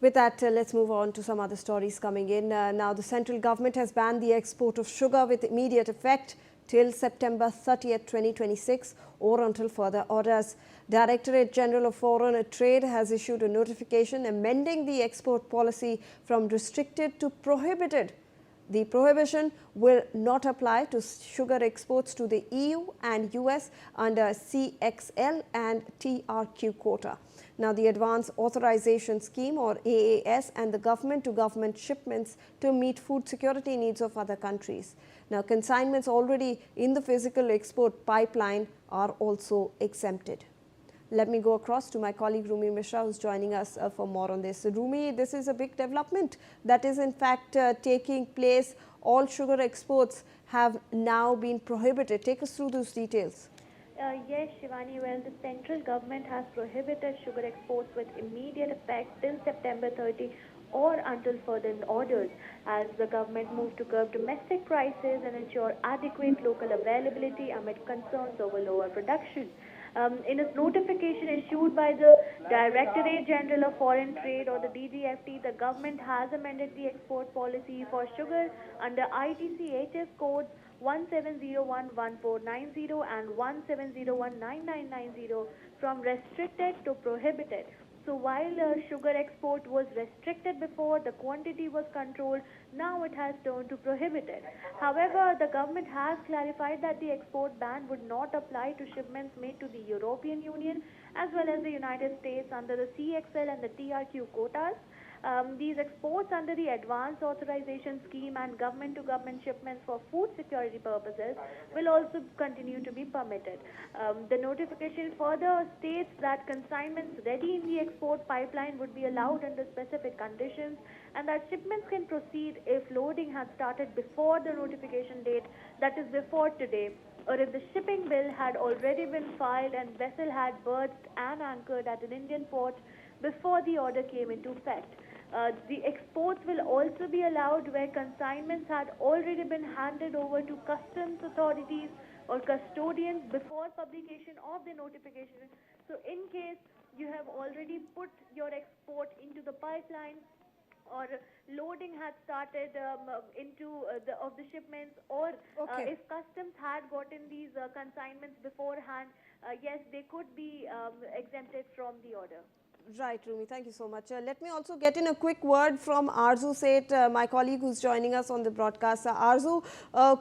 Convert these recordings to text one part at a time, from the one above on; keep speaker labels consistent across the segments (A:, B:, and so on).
A: With that, let's move on to some other stories coming in. Now, the central government has banned the export of sugar with immediate effect till September 30th, 2026 or until further orders. Directorate General of Foreign Trade has issued a notification amending the export policy from restricted to prohibited. The prohibition will not apply to sugar exports to the EU and US under CXL and TRQ quota. Now, the Advanced Authorisation Scheme or AAS and the government-to-government shipments to meet food security needs of other countries. Now, consignments already in the physical export pipeline are also exempted. Let me go across to my colleague Rumi Mishra, who's joining us for more on this. Rumi, this is a big development that is in fact taking place. All sugar exports have now been prohibited. Take us through those details.
B: Yes, Shivani, well, the central government has prohibited sugar exports with immediate effect till September 30 or until further orders, as the government moved to curb domestic prices and ensure adequate local availability amid concerns over lower production. In a notification issued by the Directorate General of Foreign Trade or the DGFT, the government has amended the export policy for sugar under ITC-HS codes 17011490 and 17019990 from restricted to prohibited. So while sugar export was restricted before, the quantity was controlled, now it has turned to prohibited. However, the government has clarified that the export ban would not apply to shipments made to the European Union as well as the United States under the CXL and the TRQ quotas. These exports under the Advanced Authorisation Scheme and government-to-government shipments for food security purposes will also continue to be permitted. The notification further states that consignments ready in the export pipeline would be allowed under specific conditions, and that shipments can proceed if loading had started before the notification date, that is before today, or if the shipping bill had already been filed and vessel had berthed and anchored at an Indian port before the order came into effect. The exports will also be allowed where consignments had already been handed over to customs authorities or custodians before publication of the notification. So in case you have already put your export into the pipeline or loading had started into the shipments, or if customs had gotten these consignments beforehand, yes, they could be exempted from the order.
A: Right, Rumi, thank you so much. Let me also get in a quick word from Arzu Sept, my colleague who's joining us on the broadcast. Arzu,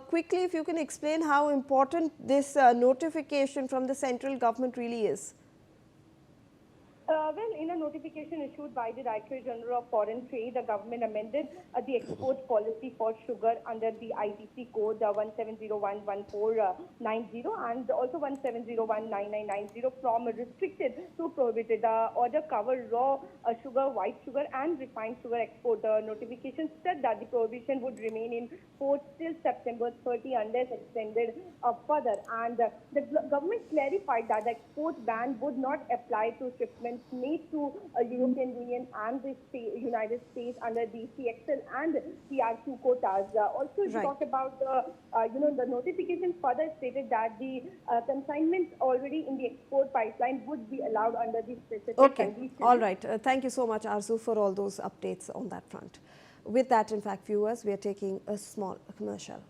A: quickly if you can explain how important this notification from the central government really is.
C: Well, in a notification issued by the Directorate General of Foreign Trade, the government amended the export policy for sugar under the ITC code 17011490 and also 17019990 from restricted to prohibited. The order covered raw sugar, white sugar and refined sugar export. The notification said that the prohibition would remain in force till September 30 unless extended further. And the government clarified that the export ban would not apply to shipments made to European Union and the United States under the CXL and TRQ quotas. Also, if you talk about the notification further stated that the consignments already in the export pipeline would be allowed under the specific conditions.
A: All right. Thank you so much, Arzu, for all those updates on that front. With that, in fact, viewers, we are taking a small commercial.